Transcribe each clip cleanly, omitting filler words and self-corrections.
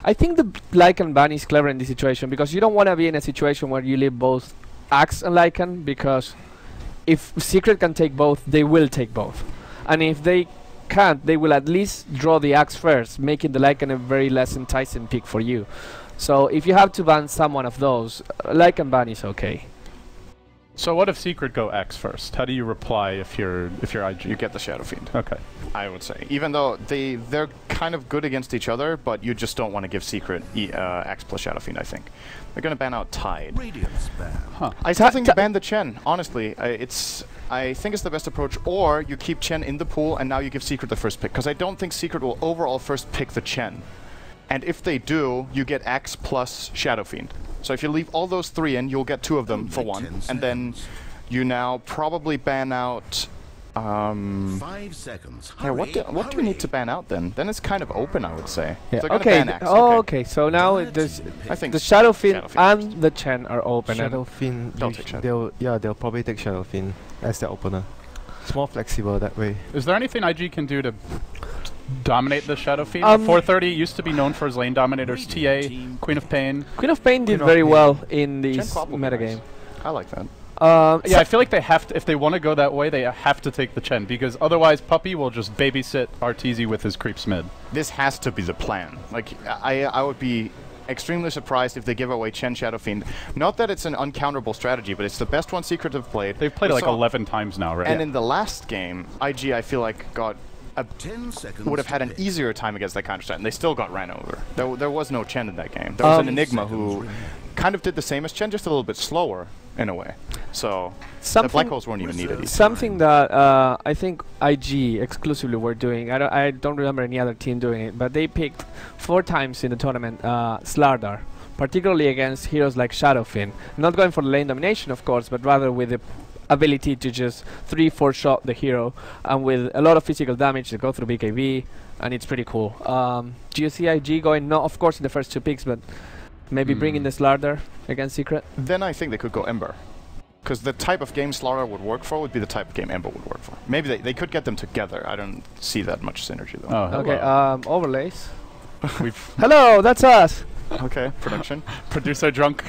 I think the Lycan ban is clever in this situation because you don't want to be in a situation where you leave both Axe and Lycan, because if Secret can take both, they will take both. And if they can't, they will at least draw the Axe first, making the Lycan a very less enticing pick for you. So if you have to ban someone of those, Lycan ban is okay. So what if Secret go X first? How do you reply if you're IG? You get the Shadow Fiend. Okay. I would say, even though they're kind of good against each other, but you just don't want to give Secret X plus Shadow Fiend. I think they're gonna ban out Tide. Huh. I still think you ban the Chen. Honestly, I think it's the best approach. Or you keep Chen in the pool, and now you give Secret the first pick, because I don't think Secret will overall first pick the Chen. And if they do, you get X plus Shadow Fiend. So if you leave all those 3 in, you'll get 2 of them for 1, and then you now probably ban out. 5 seconds. Yeah, what do we need to ban out then? Then it's kind of open, I would say. Yeah. They're gonna Okay. ban Axe, Okay. So now I think the Shadow Fiend and the Chen are open. Shadow Fiend, They'll take Shadow. they'll probably take Shadow Fiend as their opener. It's more flexible that way. Is there anything IG can do to dominate the Shadow Fiend? 430 used to be known for his lane dominators. TA, Queen of Pain. Queen of Pain did very well in this metagame. I like that. Yeah, I feel like they have to, if they want to go that way, they have to take the Chen, because otherwise Puppy will just babysit Arteezy with his creeps mid. This has to be the plan. Like, I would be extremely surprised if they give away Chen Shadow Fiend. Not that it's an uncounterable strategy, but it's the best one Secret have played. They've played it like 11 times now, right? And in the last game, IG, I feel like, would have had an easier time against that counter strat, and they still got ran over. There was no Chen in that game. There was an Enigma who kind of did the same as Chen, just a little bit slower in a way. So the black holes weren't even needed. Something that I think IG exclusively were doing. I don't remember any other team doing it, but they picked 4 times in the tournament Slardar, particularly against heroes like Shadowfin. Not going for lane domination, of course, but rather with the ability to just 3-4 shot the hero, and with a lot of physical damage to go through BKB, and it's pretty cool. Do you see IG going, not of course in the first 2 picks, but maybe bring in the Slardar against Secret? Then I think they could go Ember. Because the type of game Slardar would work for would be the type of game Ember would work for. Maybe they could get them together. I don't see that much synergy though. Oh, okay, overlays. Hello, that's us! Okay, production. Producer drunk.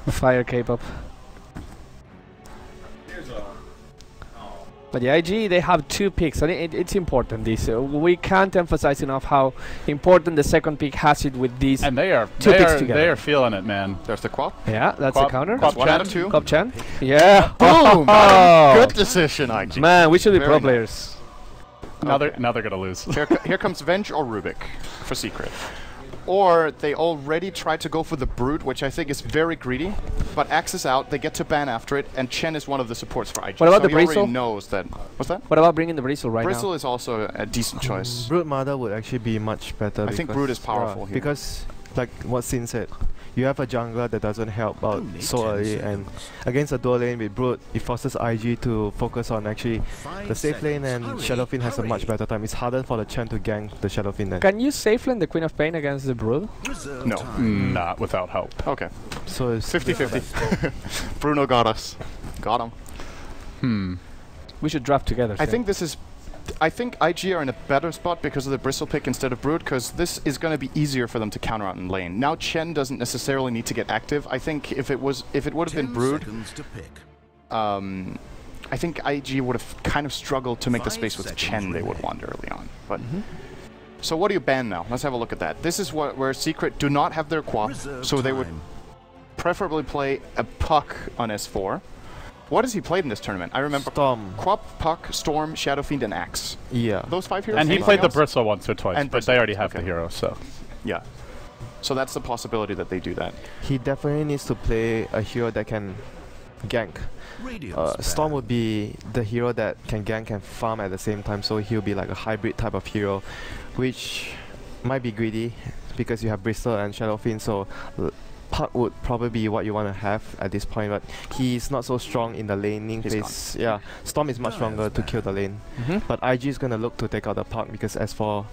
Fire K-pop. But the IG, they have 2 picks, and it's important. This we can't emphasize enough how important the second pick has it with these. And they are 2 picks together. They are feeling it, man. There's the Quap. Yeah, that's Quap, a counter. Quap 1 out of 2. Quap Chen. Yeah. Boom! Oh. Good decision, IG. Man, we should be Very pro nice. players. Now they're gonna lose. Here comes Venge or Rubik for Secret. Or they already tried to go for the Brute, which I think is very greedy. But Axe is out, they get to ban after it, and Chen is one of the supports for IG. What about so the he Bristle? already knows that. What's that? What about bringing the Bristle right Bristle now? is also a decent choice. Brood Mother would actually be much better. I think Brood is powerful here. Because, like what Sin said, you have a jungler that doesn't help out so early, and against a dual lane with Brood, it forces IG to focus on actually the safe lane, and Shadowfiend has a much better time. It's harder for the Chen to gank the Shadowfiend then. Can you safe lane the Queen of Pain against the Brood? No. Not without help. Okay. So it's 50-50. Bruno got us. Got him. We should draft together. I think this is... I think IG are in a better spot because of the Bristle pick instead of Brood, because this is going to be easier for them to counter out in lane. Now Chen doesn't necessarily need to get active. I think if it would have been Brood, I think IG would have kind of struggled to make the space with Chen they would want early on. But so what do you ban now? Let's have a look at that. This is where Secret do not have their Quap, so they would preferably play a Puck on S4. What has he played in this tournament? I remember Storm. Quap, Puck, Storm, Shadowfiend, and Axe. Yeah. Those 5 heroes? And he Anything played the else? Bristle once or twice, And but Bristle, they already have okay. the hero, so. Yeah. So that's the possibility that they do that. He definitely needs to play a hero that can gank. Storm would be the hero that can gank and farm at the same time, so he'll be like a hybrid type of hero, which might be greedy because you have Bristle and Shadowfiend, so Puck would probably be what you want to have at this point, but he's not so strong in the laning phase. Yeah, Storm is much stronger to kill the lane. But IG is going to look to take out the Puck because as for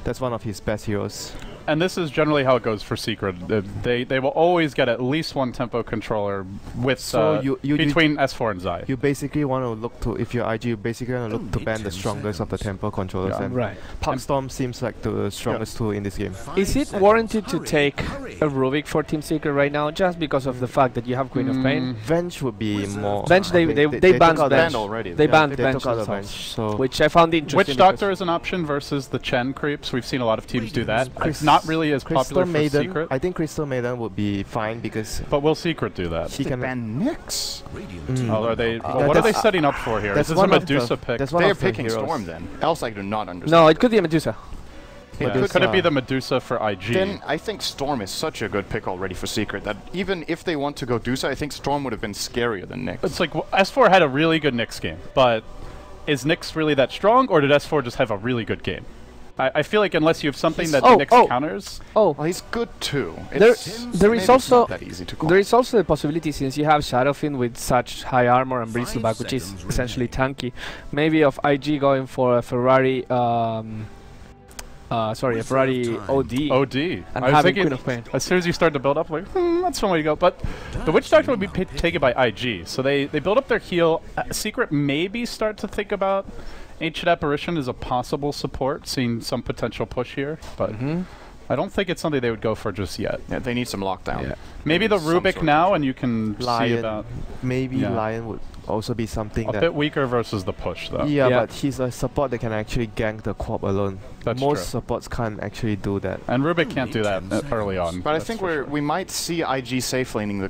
That's one of his best heroes. And this is generally how it goes for Secret. They will always get at least one tempo controller with between S4 and Zai. You basically want to look to, if you're IG, you basically want to look to ban the strongest of the tempo controllers. Yeah. And Right. Storm seems like the strongest tool in this game. Is it warranted to take a Rubik for Team Secret right now, just because of the fact that you have Queen of Pain? Venge would be more. Venge, they banned took out Venge Banned already. They banned they Venge took out the themselves, Venge, so which I found interesting. Witch Doctor is an option versus the Chen creeps. We've seen a lot of teams do that. It's not really as popular for Secret. I think Crystal Maiden would be fine because. But will Secret do that? She can ban Nyx. Oh, are they? What are they setting up for here? Is this a Medusa pick? They're picking Storm then. Else I do not understand. No, it could be a Medusa. Yeah. Could it be the Medusa for IG? Then I think Storm is such a good pick already for Secret that even if they want to go Dusa, I think Storm would have been scarier than Nyx. It's like S4 had a really good Nyx game, but is Nyx really that strong, or did S4 just have a really good game? I feel like unless you have something that Nyx counters. Oh, well, he's good too. there is also not that easy to call. there is also the possibility, since you have Shadowfin with such high armor and Bristleback, which is essentially tanky, maybe of IG going for a Ferrari. Sorry, a Ferrari OD. OD. And I was having thinking, Queen of Pain. as soon as you start to build up, like, that's one way to go. But the Witch Doctor would be taken by IG, so they build up their heal. Secret maybe start to think about Ancient Apparition as a possible support, seeing some potential push here, but I don't think it's something they would go for just yet. Yeah, they need some lockdown. Yeah. Maybe the Rubik now, and you can see about... Maybe Lion would also be something a that... bit weaker versus the push, though. Yeah, but he's a support that can actually gank the Quap alone. That's Most true. supports can't actually do that. And Rubik can't do that early on. But I think we might see IG safe laning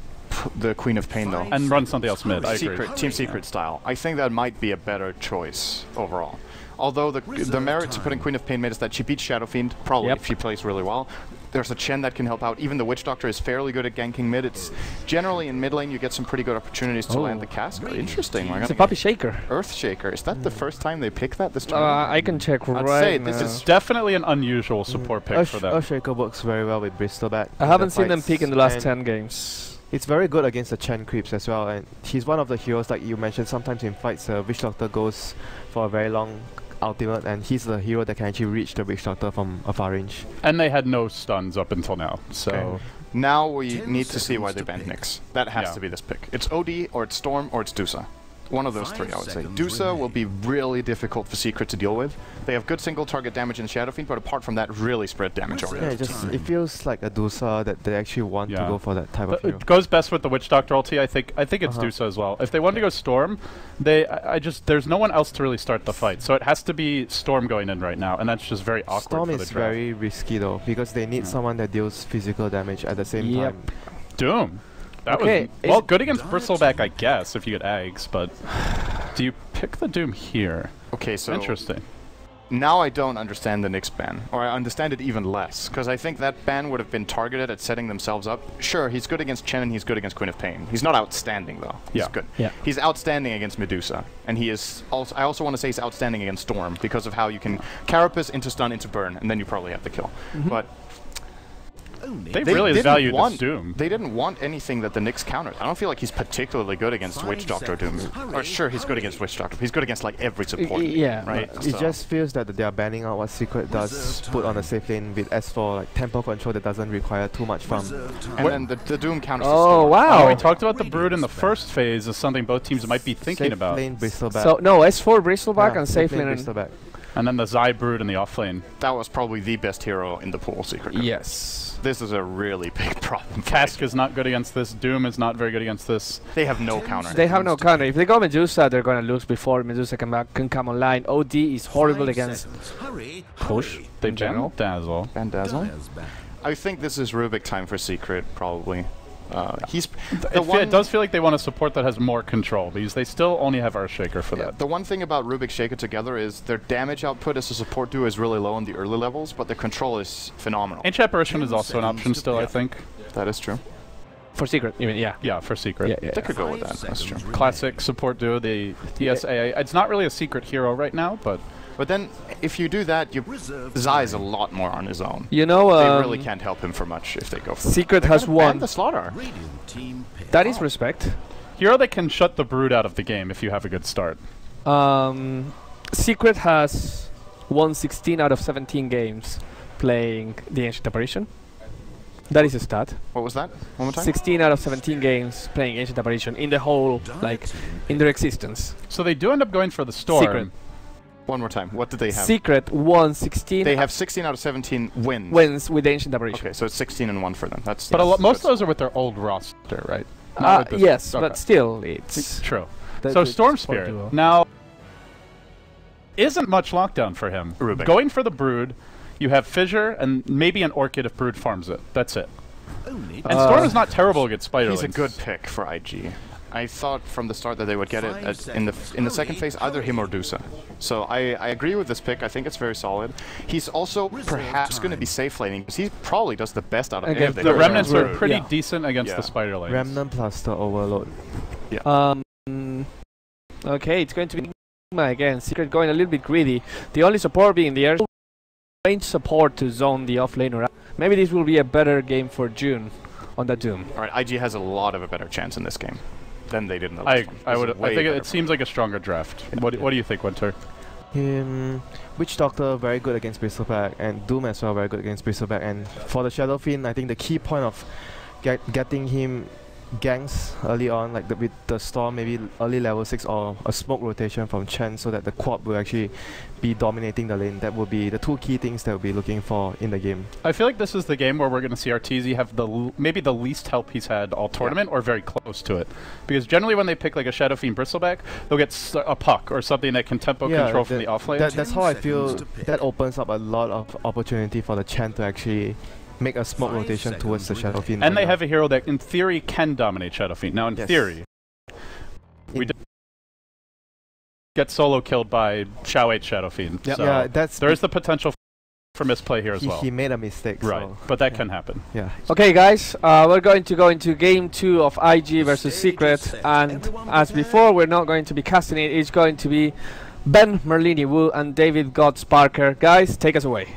the Queen of Pain though. And run something else mid, I agree. Team Secret style. I think that might be a better choice overall. Although the merit to putting Queen of Pain mid is that she beats Shadow Fiend, probably if she plays really well. There's a Chen that can help out. Even the Witch Doctor is fairly good at ganking mid. It's generally in mid lane you get some pretty good opportunities to land the cast. Interesting. It's a Puppy Shaker. Earth Shaker. Is that the first time they pick that this tournament? I can check I'd right say now. this It's definitely an unusual support pick for them. Earthshaker works very well with Bristleback. I haven't seen them pick in the last 10 games. It's very good against the Chen creeps as well, and he's one of the heroes, like you mentioned, sometimes in fights Witch Doctor goes for a very long ultimate, and he's the hero that can actually reach the Witch Doctor from a far range. And they had no stuns up until now, so... Okay. Now we need to see why they banned Nyx. That has to be this pick. It's OD, or it's Storm, or it's Dusa. One of those three, I would say. Dusa will be really difficult for Secret to deal with. They have good single target damage in Shadow Fiend, but apart from that, really spread damage over Yeah, it feels like a Dusa that they actually want to go for that type of hero. It goes best with the Witch Doctor ulti. I think it's Dusa as well. If they want to go Storm, there's no one else to really start the fight, so it has to be Storm going in right now, and that's just very awkward. Storm for the is draft. very risky though, because they need someone that deals physical damage at the same time. Doom. That was well good against Bristleback, I guess, if you get Eggs, but do you pick the Doom here? Okay, so interesting. Now I don't understand the Nyx ban, or I understand it even less, because I think that ban would have been targeted at setting themselves up. Sure, he's good against Chen and he's good against Queen of Pain. He's not outstanding though. He's good. Yeah. He's outstanding against Medusa, and he is also. I also want to say he's outstanding against Storm because of how you can Carapace into stun into burn, and then you probably have the kill. But they really valued this Doom. They didn't want anything that the Nyx countered. I don't feel like he's particularly good against Witch Doctor Doom. Or sure, he's good against Witch Doctor. He's good against like every support. Right. It just feels that they are banning out what Secret does put on the safe lane with S4, like tempo control that doesn't require too much farm. And then the Doom counters. Oh wow! We talked about the Brood in the first phase as something both teams might be thinking about. Safe lane Bristleback. So no, S4 Bristleback and safe lane Bristleback. And then the Zai Brood in the off lane. That was probably the best hero in the pool, Secret. Yes. This is a really big problem. Cask is not good against this. Doom is not very good against this. They have no counter. They have no counter. If they go Medusa, they're gonna lose before Medusa can come online. OD is horrible against push. They general. Dazzle. Dazzle. I think this is Rubik time for Secret, probably. It does feel like they want a support that has more control, because they still only have Earthshaker for that. The one thing about Rubik Shaker together is their damage output as a support duo is really low in the early levels, but their control is phenomenal. Ancient Apparition is also an option still, I think. That is true. For Secret, you mean, yeah. Yeah, for Secret. They could go with that, that's true. Classic support duo, the DSA. It's not really a Secret hero right now, but... But then, if you do that, Zai is a lot more on his own. You know, they really can't help him for much if they go for Secret has won. the Slaughter. That is respect. Hero that can shut the Brood out of the game if you have a good start. Secret has won 16 out of 17 games playing the Ancient Apparition. That is a stat. What was that? One more time? 16 out of 17 games playing Ancient Apparition in the whole, like, in their existence. So they do end up going for the Storm. Secret. One more time. What did they have? Secret won 16. They have 16 out of 17 wins. Wins with Ancient Apparition. Okay, so it's 16 and 1 for them. That's. But yes, most of those are with their old roster, right? Yes, okay. but still, it's True. that So it's Storm support Spirit duo. now isn't much lockdown for him. Rubik. Going for the Brood, you have Fissure and maybe an Orchid if Brood farms it. That's it. And Storm is not terrible against Spiderlings. He's a good pick for IG. I thought from the start that they would get it in the second phase, either him or Dusa. So I agree with this pick. I think it's very solid. He's also perhaps going to be safe laning because he probably does the best out of any of Against the The Remnants are Brood. pretty Yeah. decent against the Yeah. Spiderlings. Remnant plus the Overload. Okay, it's going to be Enigma again. Secret going a little bit greedy. The only support being the air range support to zone the offlaner. Maybe this will be a better game for June on the Doom. All right, IG has a lot of a better chance in this game than they did in the last one. I This would. is I way think better it seems like a stronger draft. Yeah. What do you think, Winter? Witch Doctor very good against Bristleback, and Doom as well very good against Bristleback. And for the Shadow Fiend, I think the key point of getting him ganks early on, like with the Storm, maybe early level 6 or a smoke rotation from Chen, so that the quad will actually be dominating the lane. That will be the two key things that we'll be looking for in the game. I feel like this is the game where we're going to see Arteezy have maybe the least help he's had all tournament, or very close to it. Because generally when they pick like a Shadow Fiend Bristleback, they'll get a puck or something that can tempo control from the offlane. That's how I feel. That opens up a lot of opportunity for the Chen to actually make a smoke rotation towards the Shadow Fiend. And they have a hero that in theory can dominate Shadow Fiend. Now in theory, we get solo killed by Shao 8 Shadow Fiend. Yep. So Yeah, that's there is the potential for misplay here as well. He made a mistake. Right, so but that can happen. yeah. Okay, guys, we're going to go into game 2 of IG versus Secret, and as before, we're not going to be casting it. It's going to be Ben Merlini Wu and David Gods Parker. Guys, take us away.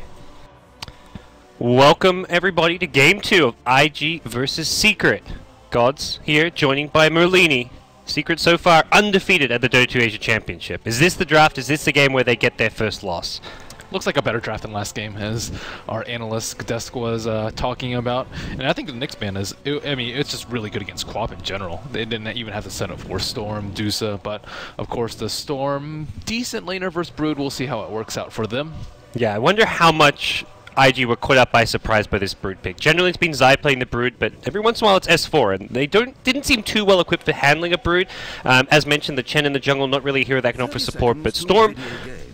Welcome everybody to game 2 of IG versus Secret. Gods here, joining by Merlini. Secret so far undefeated at the Dota 2 Asia Championship. Is this the draft? Is this the game where they get their first loss? Looks like a better draft than last game, as our analyst Desk was talking about. And I think the Knicks ban is, I mean, it's just really good against Quap in general. They didn't even have to set up for Storm, Dusa, but of course the Storm, decent laner versus Brood. We'll see how it works out for them. Yeah, I wonder how much IG were caught up by surprise by this Brood pick. Generally it's been Zai playing the Brood, but every once in a while it's S4, and they didn't seem too well equipped for handling a Brood. As mentioned, the Chen in the jungle, not really a hero that can offer support, but Storm,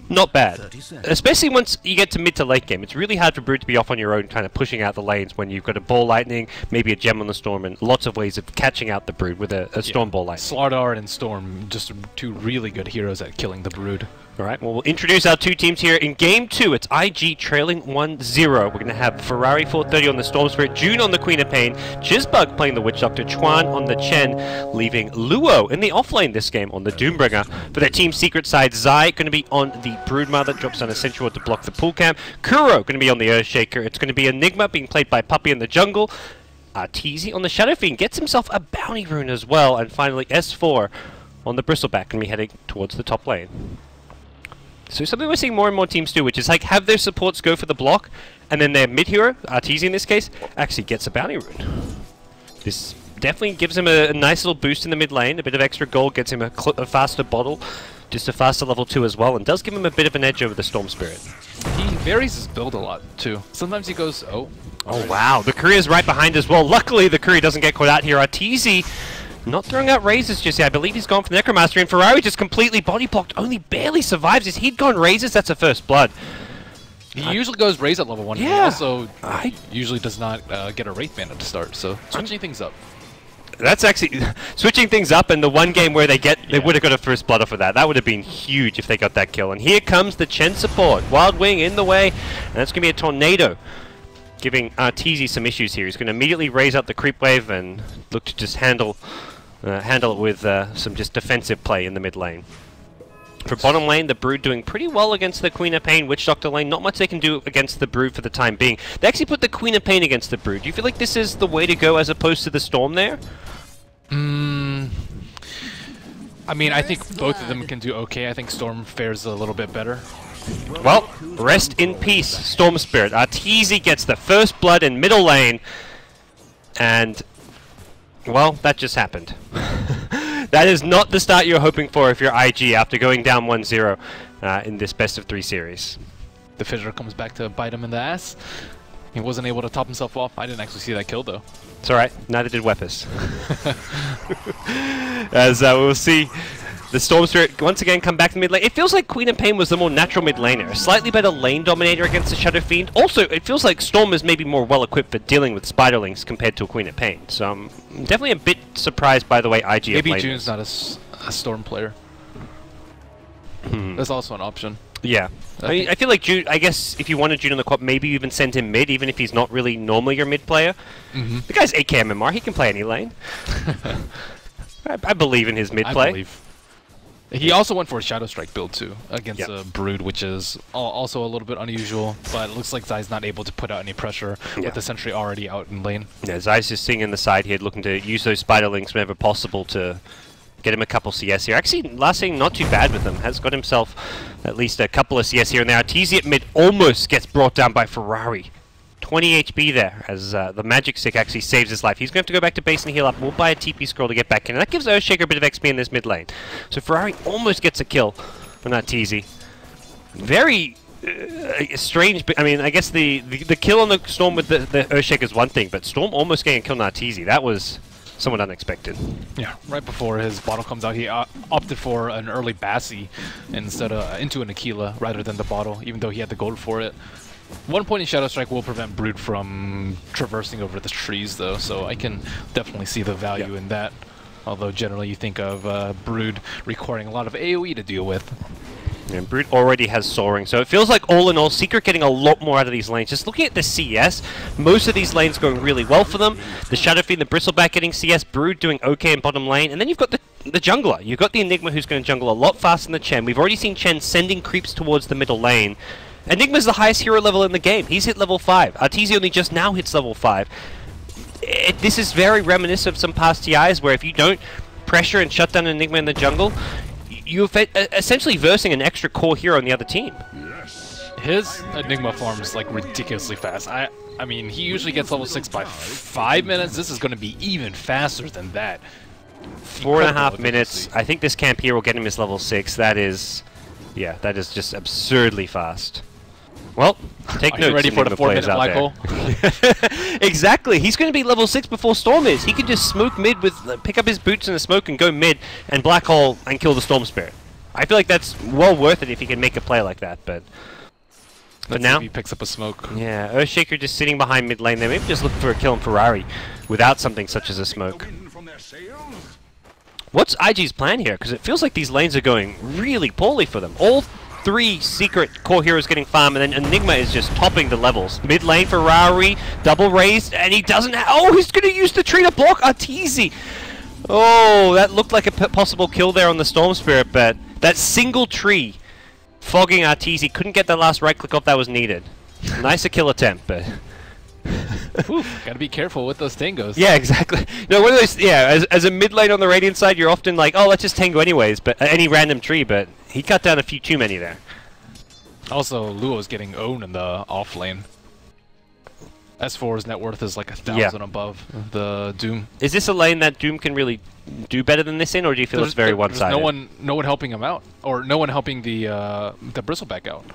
not bad. Especially once you get to mid to late game. It's really hard for Brood to be off on your own, kind of pushing out the lanes when you've got a Ball Lightning, maybe a Gem on the Storm, and lots of ways of catching out the Brood with a Storm Ball Lightning. Slardar and Storm, just two really good heroes at killing the Brood. Alright, well, we'll introduce our two teams here. In Game 2, it's IG trailing 1-0. We're going to have Ferrari 430 on the Storm Spirit, June on the Queen of Pain, Jizzbug playing the Witch Doctor, Chuan on the Chen, leaving Luo in the offlane this game on the Doombringer. For their Team Secret side, Zai going to be on the Broodmother, drops down a Sensual to block the pool cam. Kuro going to be on the Earthshaker. It's going to be Enigma being played by Puppy in the jungle. Arteezy on the Shadow Fiend gets himself a Bounty Rune as well. And finally, S4 on the Bristleback, going to be heading towards the top lane. So something we're seeing more and more teams do, which is like have their supports go for the block, and then their mid-hero, Arteezy in this case, actually gets a Bounty Rune. This definitely gives him a nice little boost in the mid lane, a bit of extra gold, gets him a faster bottle, just a faster level 2 as well, and does give him a bit of an edge over the Storm Spirit. He varies his build a lot, too. Sometimes he goes, oh Wow, the Courier's right behind as well. Luckily, the Courier doesn't get caught out here. Arteezy not throwing out razors just yet. I believe he's gone for Necromaster, and Ferrari just completely body blocked, only barely survives. If he'd gone razors, that's a first blood. He usually goes Raze at level 1, and he Yeah. also usually does not get a Wraith Bandit to start, so switching things up. That's actually switching things up, and the one game where they would have got a first blood off of that. That would have been huge if they got that kill. And here comes the Chen support. Wild Wing in the way, and that's going to be a Tornado, giving Arteezy some issues here. He's going to immediately raise up the creep wave and look to just handle it with some just defensive play in the mid lane. For bottom lane, the Brood doing pretty well against the Queen of Pain, Witch Doctor lane. Not much they can do against the Brood for the time being. They actually put the Queen of Pain against the Brood. Do you feel like this is the way to go as opposed to the Storm there? I mean, I think both of them can do okay. I think Storm fares a little bit better. Well, rest in peace, Storm Spirit. Arteezy gets the first blood in middle lane, and, well, that just happened. That is not the start you're hoping for if you're IG after going down 1-0 in this best-of-3 series. The Fissure comes back to bite him in the ass. He wasn't able to top himself off. I didn't actually see that kill, though. It's alright, neither did Weapus. As we'll see the Storm Spirit once again come back to mid lane. It feels like Queen of Pain was the more natural mid laner, a slightly better lane dominator against the Shadow Fiend. Also, it feels like Storm is maybe more well equipped for dealing with Spiderlings compared to a Queen of Pain. So I'm definitely a bit surprised by the way IG Maybe played June's not a Storm player. That's also an option. Yeah. I feel like June, I guess if you wanted June on the quad, maybe you even send him mid, even if he's not really normally your mid player. The guy's 8k MMR, he can play any lane. I believe in his mid play. I believe. He also went for a Shadow Strike build too, against Brood, which is also a little bit unusual, but it looks like Zai's not able to put out any pressure with the Sentry already out in lane. Yeah, Zai's just sitting in the side here, looking to use those Spiderlings whenever possible to get him a couple CS here. Actually, last thing, not too bad with him. Has got himself at least a couple of CS here and there. Arteezy at mid almost gets brought down by Ferrari. 20 HP there, as the Magic Stick actually saves his life. He's going to have to go back to base and heal up. We'll buy a TP scroll to get back in. And that gives Earthshaker a bit of XP in this mid lane. So Ferrari almost gets a kill on Arteezy. Very strange, but I mean, I guess the kill on the Storm with the Earthshaker is one thing, but Storm almost getting a kill on Arteezy. That was somewhat unexpected. Yeah, right before his bottle comes out, he opted for an early Bassi instead of into an Aquila rather than the bottle, even though he had the gold for it. 1 point in Shadow Strike will prevent Brood from traversing over the trees, though, so I can definitely see the value in that. Although generally you think of Brood requiring a lot of AoE to deal with. And Brood already has Soaring, so it feels like all in all, Secret getting a lot more out of these lanes. Just looking at the CS, most of these lanes going really well for them. The Shadow Fiend, the Bristleback getting CS, Brood doing okay in bottom lane, and then you've got the jungler. You've got the Enigma who's going to jungle a lot faster than the Chen. We've already seen Chen sending creeps towards the middle lane. Enigma's the highest hero level in the game. He's hit level 5. Arteezy only just now hits level 5. This is very reminiscent of some past TIs where if you don't pressure and shut down Enigma in the jungle, you're essentially versing an extra core hero on the other team. His Enigma farms like ridiculously fast. I mean, he usually gets level 6 by 5 minutes. This is going to be even faster than that. 4.5 minutes. I think this camp here will get him his level 6. That is, yeah, that is just absurdly fast. Well, take notes. Ready for the 4-minute black hole? Exactly. He's going to be level 6 before Storm is. He can just smoke mid with pick up his boots in the smoke and go mid and black hole and kill the Storm Spirit. I feel like that's well worth it if he can make a play like that. But now he picks up a smoke. Yeah, Earthshaker just sitting behind mid lane there, maybe just looking for a kill on Ferrari without something such as a smoke. What's IG's plan here? Because it feels like these lanes are going really poorly for them. All 3 secret core heroes getting farm, and then Enigma is just topping the levels. Mid lane, Ferrari, double raised, and he doesn't oh, he's going to use the tree to block Arteezy. Oh, that looked like a possible kill there on the Storm Spirit, but that single tree fogging Arteezy couldn't get the last right click off that was needed. Nice a kill attempt, but... Ooh, gotta be careful with those tangos. Yeah, exactly. No, one of those. Yeah, as a mid lane on the Radiant side, you're often like, oh, let's just tango anyways, but any random tree. But he cut down a few too many there. Also, Luo's getting owned in the off lane. S4's net worth is like 1,000 above the Doom. Is this a lane that Doom can really do better than this in, or do you feel it's very one-sided? No one helping him out, or no one helping the Bristleback out.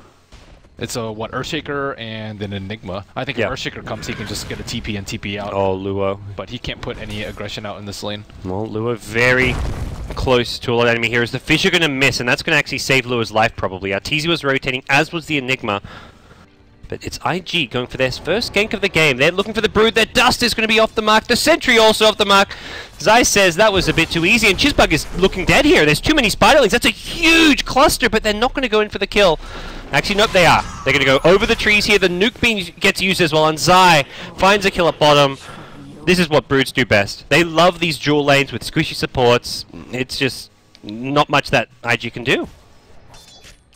It's a Earthshaker and an Enigma. I think if Earthshaker comes, he can just get a TP and TP out. Oh, Luo. But he can't put any aggression out in this lane. Well, Luo very close to a lot of enemy heroes. The fish are going to miss, and that's going to actually save Luo's life probably. Arteezy was rotating, as was the Enigma. But it's IG going for their first gank of the game. They're looking for the Brood. Their Dust is going to be off the mark. The Sentry also off the mark. Zai says that was a bit too easy, and Chizbug is looking dead here. There's too many Spiderlings. That's a huge cluster, but they're not going to go in for the kill. Actually, nope, they are. They're going to go over the trees here. The Nuke Beam gets used as well, and Zai finds a kill at bottom. This is what Broods do best. They love these dual lanes with squishy supports. It's just not much that IG can do.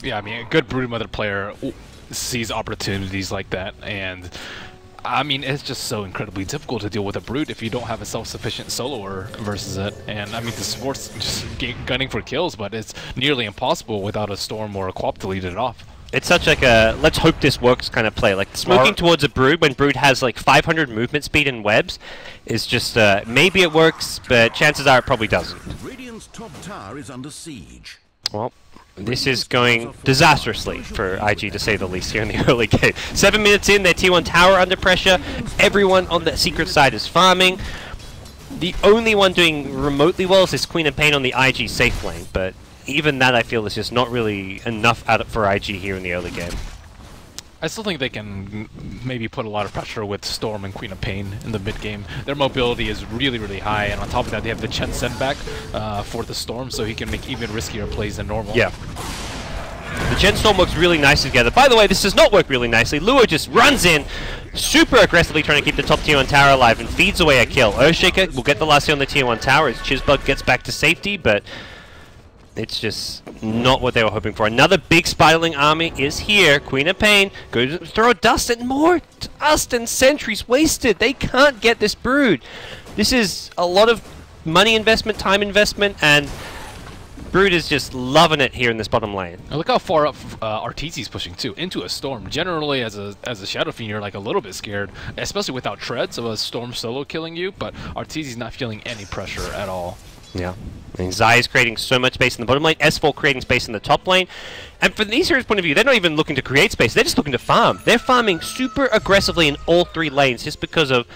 Yeah, I mean, a good Broodmother player sees opportunities like that, and I mean, it's just so incredibly difficult to deal with a Brood if you don't have a self-sufficient soloer versus it. And I mean, the support's just gunning for kills, but it's nearly impossible without a Storm or a Quap to lead it off. It's such like a let's hope this works kind of play. Like smoking towards a Brood when Brood has like 500 movement speed and webs is just maybe it works, but chances are it probably doesn't. Radiant's top tower is under siege. Well, this is going disastrously for IG to say the least here in the early game. 7 minutes in, their T1 tower under pressure. Everyone on the secret side is farming. The only one doing remotely well is this Queen of Pain on the IG safe lane, but even that I feel is just not really enough for IG here in the early game. I still think they can maybe put a lot of pressure with Storm and Queen of Pain in the mid game. Their mobility is really, really high, and on top of that, they have the Chen send back for the Storm, so he can make even riskier plays than normal. Yeah. The Chen Storm works really nicely together. By the way, this does not work really nicely. Luo just runs in, super aggressively trying to keep the top tier 1 tower alive and feeds away a kill. Earthshaker will get the last kill on the tier 1 tower as Chizbug gets back to safety, but it's just not what they were hoping for. Another big Spiderling army is here. Queen of Pain goes to throw dust and more dust and sentries wasted. They can't get this Brood. This is a lot of money investment, time investment, and Brood is just loving it here in this bottom lane. Now look how far up Arteezy's pushing too, into a Storm. Generally, as a Shadow Fiend, you're like a little bit scared, especially without treads of a Storm solo killing you. But Arteezy's not feeling any pressure at all. Yeah. And Zai is creating so much space in the bottom lane, S4 creating space in the top lane. And from these heroes' point of view, they're not even looking to create space, they're just looking to farm. They're farming super aggressively in all 3 lanes just because of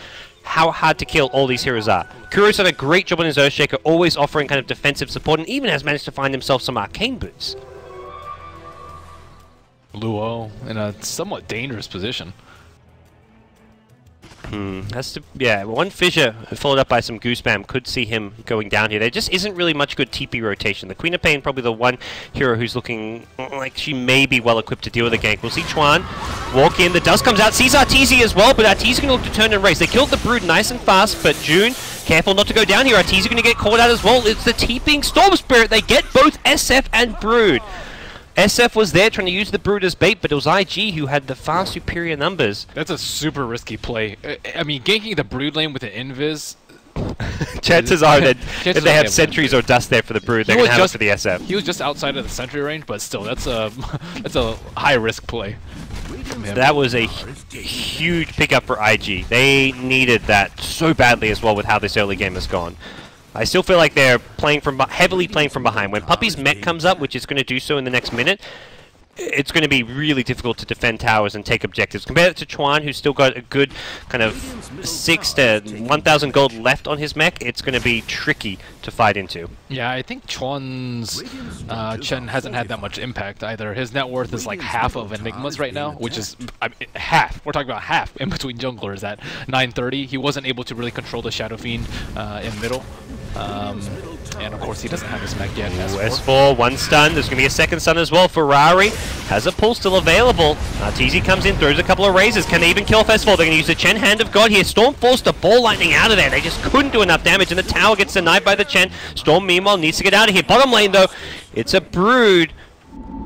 how hard to kill all these heroes are. Kuro's done a great job on his Earthshaker, always offering kind of defensive support, and even has managed to find himself some arcane boots. Luo in a somewhat dangerous position. Yeah, one fissure followed up by some Goose Spam could see him going down here. There just isn't really much good TP rotation. The Queen of Pain probably the one hero who's looking like she may be well equipped to deal with the gank. We'll see Chuan walk in. The dust comes out. Sees Arteezy as well, but Arteezy going to look to turn and race. They killed the Brood nice and fast, but June, careful not to go down here. Arteezy going to get caught out as well. It's the TPing Storm Spirit. They get both SF and Brood. SF was there trying to use the Brood as bait, but it was IG who had the far superior numbers. That's a super risky play. I mean, ganking the Brood lane with an Invis... Chances are that if they have sentries or dust there for the Brood, they're going to have it for the SF. He was just outside of the sentry range, but still, that's a high-risk play. That was a huge pickup for IG. They needed that so badly as well with how this early game has gone. I still feel like they're heavily playing from behind. When Puppy's mech comes up, which is going to do so in the next minute, it's going to be really difficult to defend towers and take objectives. Compare it to Chuan, who's still got a good kind of 6 to 1,000 gold left on his mech. It's going to be tricky to fight into. Yeah, I think Chuan's Chen hasn't had that much impact either. His net worth is like half of Enigma's right now, which is half. We're talking about half in between junglers at 930. He wasn't able to really control the Shadow Fiend in middle. And of course he doesn't have his mech yet. S4, 1 stun. There's going to be a 2nd stun as well. Ferrari has a pull still available. Arteezy comes in, throws a couple of razors. Can they even kill off S4? They're going to use the Chen Hand of God here. Storm forced the ball lightning out of there. They just couldn't do enough damage, and the tower gets denied by the Chen. Storm, meanwhile, needs to get out of here. Bottom lane, though, it's a Brood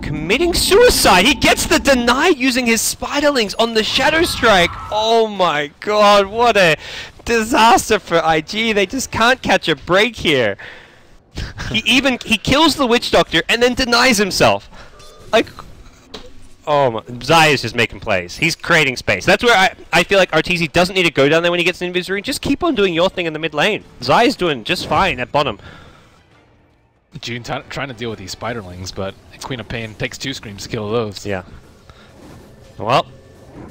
committing suicide. He gets the deny using his Spiderlings on the Shadow Strike. Oh my god, what a disaster for IG. They just can't catch a break here. He kills the Witch Doctor and then denies himself. Like, oh my, Zai is just making plays. He's creating space. That's where I feel like Arteezy doesn't need to go down there when he gets an invis. Just keep on doing your thing in the mid lane. Zai is doing just fine at bottom. June trying to deal with these Spiderlings, but Queen of Pain takes 2 screams to kill those. Yeah. Well,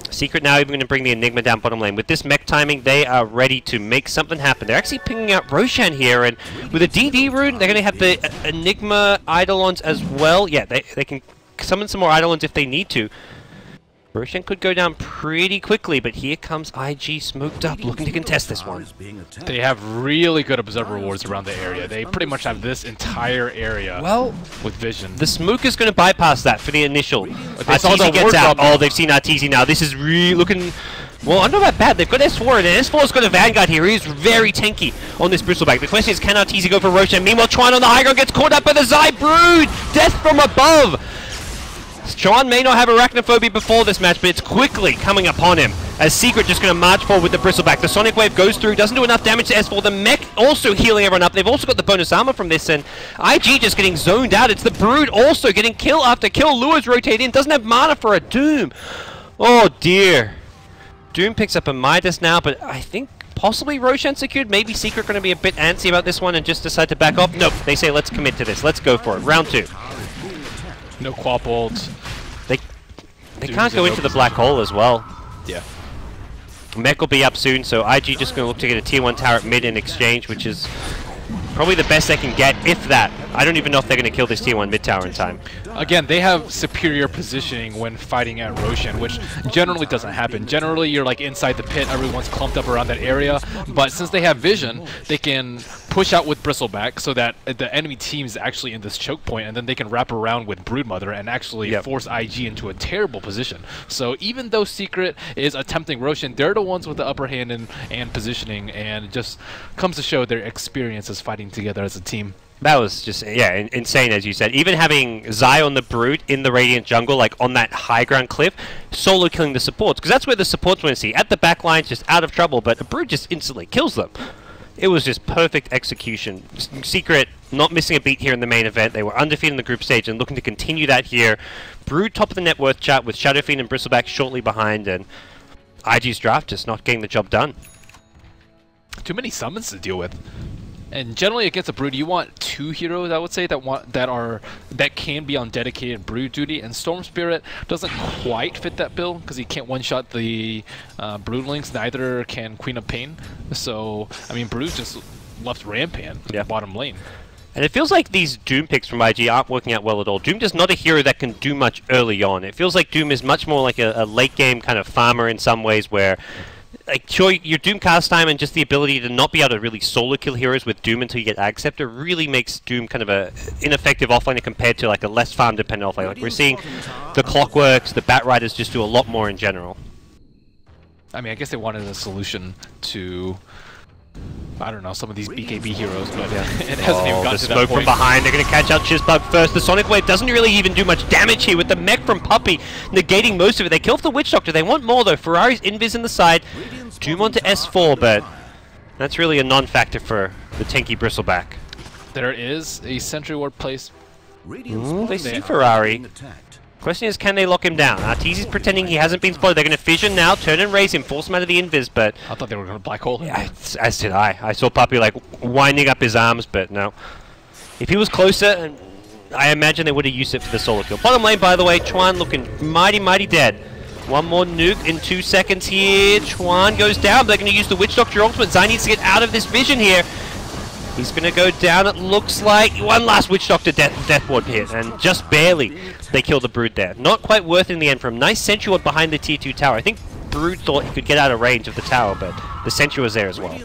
Secret now even going to bring the Enigma down bottom lane. With this mech timing, they are ready to make something happen. They're actually picking out Roshan here, and with a DD rune, they're going to have the Enigma Eidolons as well. Yeah, they can summon some more Eidolons if they need to. Roshan could go down pretty quickly, but here comes IG smoked up, looking to contest this one. They have really good observer wards around the area. They pretty much have this entire area with vision. The smoke is going to bypass that for the initial. Arteezy gets out. Oh, they've seen Arteezy now. This is really looking... Well, I don't know about bad. They've got S4, and S4's got a Vanguard here. He's very tanky on this Bristleback. The question is, can Arteezy go for Roshan? Meanwhile, Chuan on the high ground gets caught up by the Zai Brood! Death from above! Chuan may not have arachnophobia before this match, but it's quickly coming upon him. As Secret just going to march forward with the Bristleback. The Sonic Wave goes through, doesn't do enough damage to S4. The mech also healing everyone up. They've also got the bonus armor from this, and IG just getting zoned out. It's the Brood also getting kill after kill. Lures rotate in, doesn't have mana for a Doom. Oh dear. Doom picks up a Midas now, but I think possibly Roshan secured. Maybe Secret going to be a bit antsy about this one and just decide to back off. Nope, they say let's commit to this. Let's go for it. Round 2. No Quap ult. They can't go into the black hole as well. Yeah. Mech will be up soon, so IG just going to look to get a tier 1 tower at mid in exchange, which is probably the best they can get, if that. I don't even know if they're going to kill this tier 1 mid tower in time. Again, they have superior positioning when fighting at Roshan, which generally doesn't happen. Generally, you're like inside the pit, everyone's clumped up around that area, but since they have vision, they can push out with Bristleback so that the enemy team is actually in this choke point, and then they can wrap around with Broodmother and actually force IG into a terrible position. So even though Secret is attempting Roshan, they're the ones with the upper hand and positioning, and it just comes to show their experience as fighting together as a team. That was just, yeah, insane, as you said. Even having Zai on the Brood in the Radiant jungle, like on that high ground cliff, solo killing the supports, because that's where the supports want to see. At the back line, just out of trouble, but the Brood just instantly kills them. It was just perfect execution. Secret not missing a beat here in the main event. They were undefeated in the group stage and looking to continue that here. Brood top of the net worth chart with Shadowfiend and Bristleback shortly behind, and IG's draft just not getting the job done. Too many summons to deal with. And generally against a Brood, you want 2 heroes, I would say, that can be on dedicated Brood duty. And Storm Spirit doesn't quite fit that bill because he can't one-shot the Broodlings. Neither can Queen of Pain. So I mean, Brood just left Rampan in the bottom lane. And it feels like these Doom picks from IG aren't working out well at all. Doom is not a hero that can do much early on. It feels like Doom is much more like a late game kind of farmer in some ways, where like, sure, your Doom cast time and just the ability to not be able to really solo kill heroes with Doom until you get Ag Scepter really makes Doom kind of a ineffective offlaner compared to like a less farm dependent offlaner. Like we're seeing the Clockworks, the Bat Riders just do a lot more in general. I mean, I guess they wanted a solution to, I don't know, some of these BKB heroes, but it hasn't even gotten to that point. The smoke from behind, they're going to catch out Chizbug first. The Sonic Wave doesn't really even do much damage here with the mech from Puppey negating most of it. They kill off the Witch Doctor. They want more though. Ferrari's invis in the side. Doom onto S4, but that's really a non-factor for the tanky Bristleback. There is a Sentry Ward placed. They see Ferrari. Question is, can they lock him down? Arteezy's pretending he hasn't been spotted. They're going to fission now, turn and raise him, force him out of the invis, but I thought they were going to black hole him. Yeah, as did I. I saw Puppey like winding up his arms, but no. If he was closer, I imagine they would have used it for the solo kill. Bottom lane, by the way, Chuan looking mighty, mighty dead. One more nuke in 2 seconds here. Chuan goes down. They're going to use the Witch Doctor ultimate. Zai needs to get out of this vision here. He's going to go down, it looks like. One last Witch Doctor death ward hit, and just barely they kill the Brood there. Not quite worth it in the end for him. Nice Sentry Ward behind the tier 2 tower. I think Brood thought he could get out of range of the tower, but the Sentry was there as well.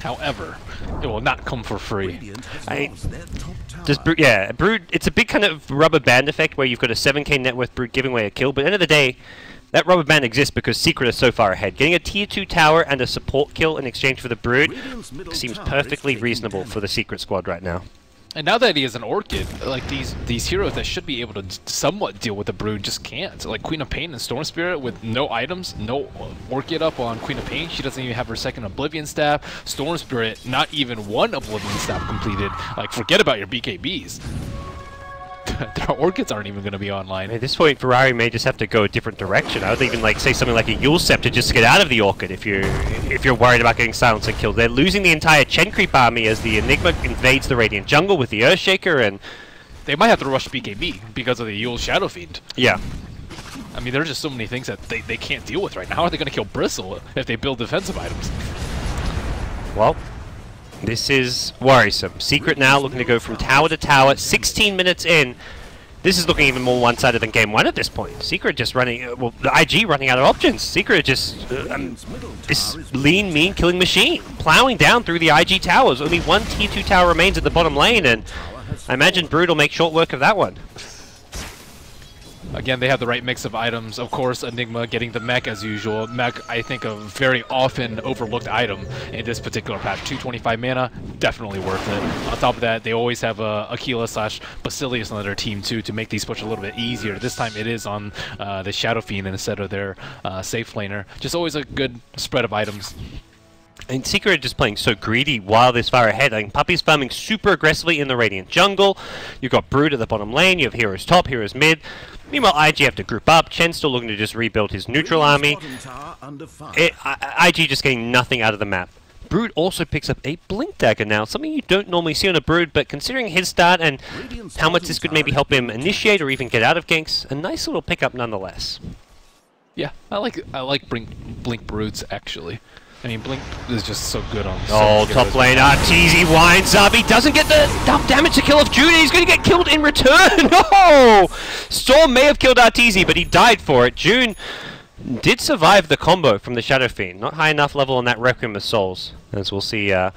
However, it will not come for free. Brood, it's a big kind of rubber band effect where you've got a 7k net worth Brood giving away a kill, but at the end of the day, that rubber band exists because Secret is so far ahead. Getting a tier 2 tower and a support kill in exchange for the Brood seems perfectly reasonable for the Secret squad right now. And now that he is an Orchid, like these heroes that should be able to somewhat deal with the Brood just can't. Like Queen of Pain and Storm Spirit with no items, no Orchid up on Queen of Pain. She doesn't even have her second Oblivion Staff. Storm Spirit, not even one Oblivion Staff completed. Like, forget about your BKBs. Their Orchids aren't even going to be online. At this point, Ferrari may just have to go a different direction. I would even like say something like a Yule Scepter just to get out of the Orchid if you're worried about getting silenced and killed. They're losing the entire Chen Creep army as the Enigma invades the Radiant Jungle with the Earthshaker, and they might have to rush BKB because of the Yule Shadowfiend. Yeah. I mean, there's just so many things that they can't deal with right now. How are they going to kill Bristle if they build defensive items? Well, this is worrisome. Secret now looking to go from tower to tower. 16 minutes in. This is looking even more one-sided than Game 1 at this point. Secret just running... well, the IG running out of options. Secret just... this lean, mean killing machine. Plowing down through the IG towers. Only one tier 2 tower remains at the bottom lane, and I imagine Brood will make short work of that one. Again, they have the right mix of items. Of course, Enigma getting the mech as usual. Mech, I think, a very often overlooked item in this particular patch. 225 mana, definitely worth it. On top of that, they always have Aquila/Basilius on their team too to make these push a little bit easier. This time it is on the Shadow Fiend instead of their safe laner. Just always a good spread of items. And Secret are just playing so greedy while this far ahead. I mean, Puppey's farming super aggressively in the Radiant jungle. You've got Brood at the bottom lane. You have Heroes top, Heroes mid. Meanwhile, IG have to group up. Chen's still looking to just rebuild his neutral army. IG just getting nothing out of the map. Brood also picks up a Blink Dagger now, something you don't normally see on a Brood, but considering his start and how much this could maybe help him initiate or even get out of ganks, a nice little pickup nonetheless. Yeah, I like Blink Broods actually. I mean, Blink is just so good on. Top lane, TZ winds up. He doesn't get enough damage to kill off June. He's going to get killed in return. No! Storm may have killed Arteezy, but he died for it. June did survive the combo from the Shadow Fiend. Not high enough level on that Requiem of Souls. As we'll see a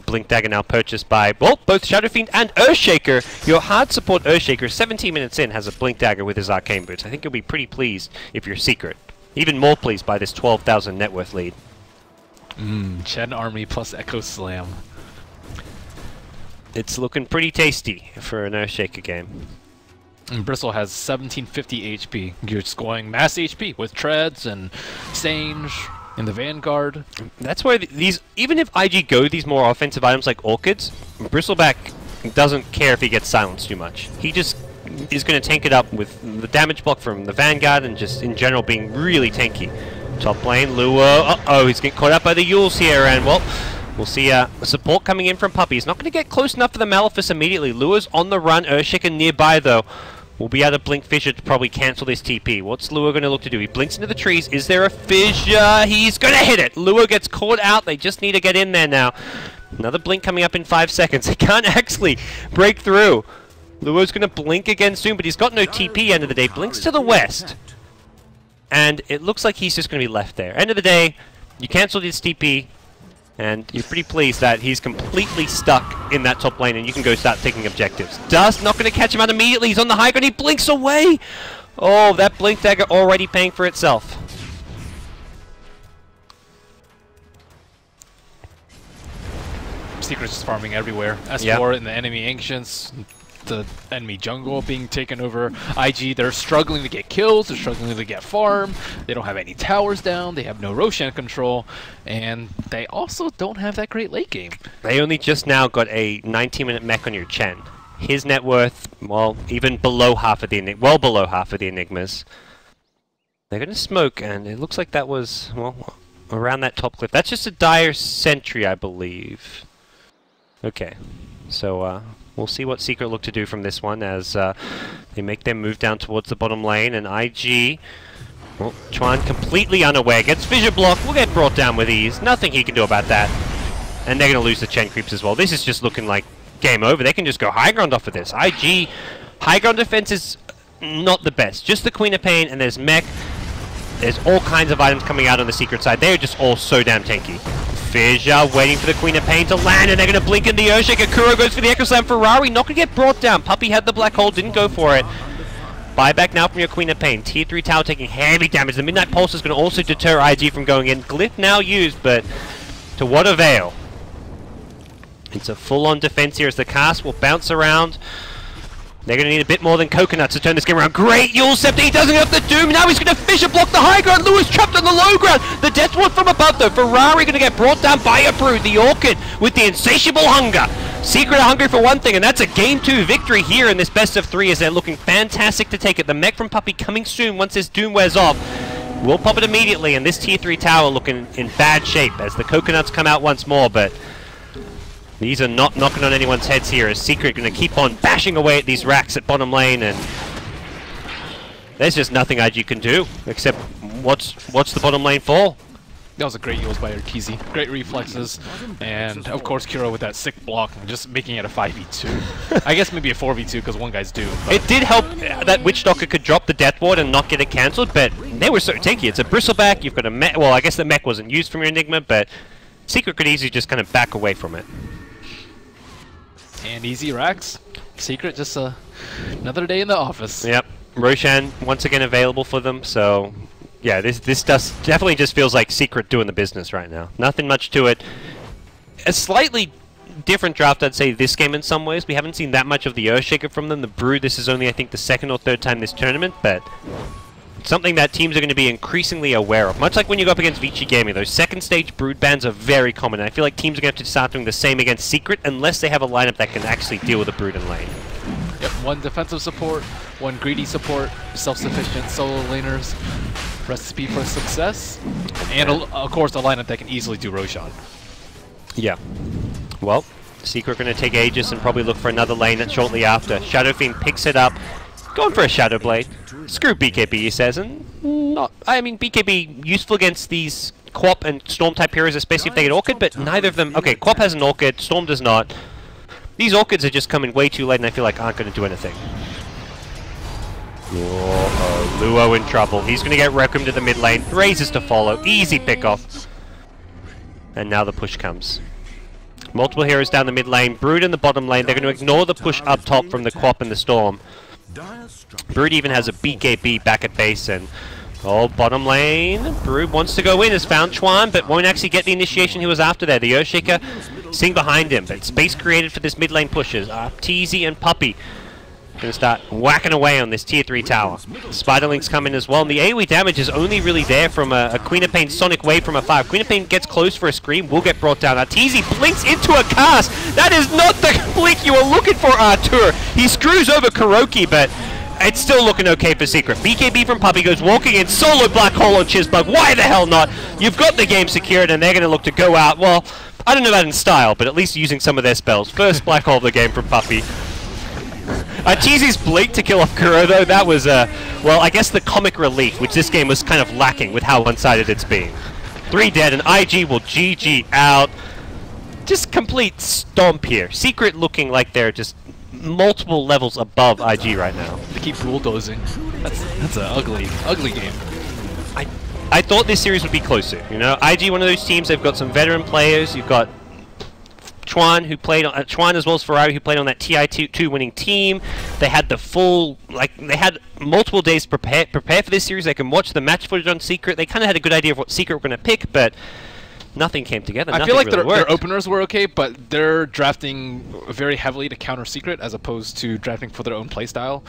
Blink Dagger now purchased by, well, both Shadow Fiend and Earthshaker. Your hard support Earthshaker, 17 minutes in, has a Blink Dagger with his Arcane Boots. I think you'll be pretty pleased if you're Secret. Even more pleased by this 12,000 net worth lead. Chen Army plus Echo Slam. It's looking pretty tasty for an Earthshaker game. And Bristle has 1750 HP. You're just going mass HP with Treads and Sange in the Vanguard. That's why these, even if IG go these more offensive items like Orchids, Bristleback doesn't care if he gets silenced too much. He just is going to tank it up with the damage block from the Vanguard and just in general being really tanky. Top lane, Lure. Uh-oh, he's getting caught up by the Yules here, and well, we'll see support coming in from Puppey. He's not going to get close enough for the Malefice immediately. Lure's on the run, Earthshaker nearby though. We'll be able to blink Fissure to probably cancel this TP. What's Lure going to look to do? He blinks into the trees. Is there a Fissure? He's going to hit it. Lure gets caught out. They just need to get in there now. Another blink coming up in 5 seconds. They can't actually break through. Lure's going to blink again soon, but he's got no TP end of the day. Blinks to the west. And it looks like he's just going to be left there. End of the day, you cancelled his TP, and you're pretty pleased that he's completely stuck in that top lane, and you can go start taking objectives. Dust not going to catch him out immediately. He's on the high ground. He blinks away. Oh, that Blink Dagger already paying for itself. Secret's just farming everywhere. S4 in the enemy Ancients. The enemy jungle being taken over. IG, they're struggling to get kills, they're struggling to get farm, they don't have any towers down, they have no Roshan control, and they also don't have that great late game. They only just now got a 90-minute mech on your Chen. His net worth, well, even below half of the well below half of the Enigmas. They're going to smoke, and it looks like that was, well, around that top cliff. That's just a Dire Sentry, I believe. Okay, so, we'll see what Secret look to do from this one as they make their move down towards the bottom lane, and IG, well, Chuan completely unaware, gets Fissure block, will get brought down with ease, nothing he can do about that. And they're going to lose the Chen creeps as well. This is just looking like game over. They can just go high ground off of this. IG, high ground defense is not the best. Just the Queen of Pain, and there's mech. There's all kinds of items coming out on the Secret side. They're just all so damn tanky. Fissure waiting for the Queen of Pain to land, and they're going to blink in the Earthshaker. Kuro goes for the Echo Slam. Ferrari not going to get brought down. Puppey had the black hole, didn't go for it. Buyback now from your Queen of Pain. Tier 3 tower taking heavy damage. The Midnight Pulse is going to also deter IG from going in. Glyph now used, but to what avail? It's a full-on defense here as the cast will bounce around. They're going to need a bit more than coconuts to turn this game around. Great Yule Scepter, he doesn't get off the Doom. Now he's going to Fissure block the high ground. Lewis trapped on the low ground. The Death Ward from above though. Ferrari going to get brought down by a Brood. The Orchid with the insatiable hunger. Secret are hungry for one thing, and that's a Game 2 victory here in this best of 3 as they're looking fantastic to take it. The mech from Puppey coming soon once this Doom wears off. We'll pop it immediately, and this Tier 3 tower looking in bad shape as the coconuts come out once more, but these are not knocking on anyone's heads here as Secret going to keep on bashing away at these racks at bottom lane, and there's just nothing IG can do except what's the bottom lane for? That was a great use by Arteezy. Great reflexes, and of course Kuro with that sick block, just making it a 5v2. I guess maybe a 4v2 because one guy's due. It did help that Witch Doctor could drop the Death Ward and not get it cancelled, but they were so tanky. It's a Bristleback, you've got a mech, well I guess the mech wasn't used from your Enigma, but Secret could easily just kind of back away from it. And easy racks. Secret just another day in the office. Yep. Roshan once again available for them, so yeah, this definitely just feels like Secret doing the business right now. Nothing much to it. A slightly different draft, I'd say, this game in some ways. We haven't seen that much of the Earthshaker from them. The Brood, this is only, I think, the second or third time this tournament, but something that teams are going to be increasingly aware of. Much like when you go up against Invictus Gaming, those second stage Brood bans are very common, and I feel like teams are going to have to start doing the same against Secret unless they have a lineup that can actually deal with a Brood in lane. Yep, one defensive support, one greedy support, self-sufficient solo laners, recipe for success, and of course a lineup that can easily do Roshan. Yeah. Well, Secret going to take Aegis and probably look for another lane shortly after. Shadow Fiend picks it up, going for a Shadow Blade. Screw BKB, he says, and I mean, BKB useful against these Quap and Storm type heroes, especially if they get Orchid, but neither of them. Okay, Quap has an Orchid, Storm does not. These Orchids are just coming way too late, and I feel like aren't going to do anything. Oh, Luo in trouble. He's going to get Requiem to the mid lane. Razors to follow. Easy pickoff. And now the push comes. Multiple heroes down the mid lane. Brood in the bottom lane. They're going to ignore the push up top from the Quap and the Storm. Brood even has a BKB back at base, and bottom lane. Brood wants to go in, has found Chuan, but won't actually get the initiation he was after there. The Earthshaker sitting behind him, but space created for this mid lane pushes. Teasy and Puppey going to start whacking away on this tier 3 tower. Spiderlings come in as well, and the AoE damage is only really there from a Queen of Pain Sonic Wave from a 5. Queen of Pain gets close for a scream, will get brought down. Teasy blinks into a cast! That is not the blink you were looking for, Artur! He screws over Kuroki, but it's still looking okay for Secret. BKB from Puppey goes walking in, solo Black Hole on Chizbug. Why the hell not? You've got the game secured, and they're going to look to go out. Well, I don't know about in style, but at least using some of their spells. First Black Hole of the game from Puppey. Teasy's blink to kill off Kuro, though, that was, well, I guess the comic relief, which this game was kind of lacking with how one-sided it's been. 3 dead, and IG will GG out. Just complete stomp here. Secret looking like they're just multiple levels above IG right now. They keep bulldozing. That's an ugly game. I thought this series would be closer, you know? IG, one of those teams, they've got some veteran players. You've got Chuan, who played on Chuan as well as Ferrari, who played on that TI2 winning team. They had the full, they had multiple days to prepare for this series. They can watch the match footage on Secret. They kind of had a good idea of what Secret were going to pick, but nothing came together. I feel like their openers were okay, but they're drafting very heavily to counter Secret as opposed to drafting for their own playstyle.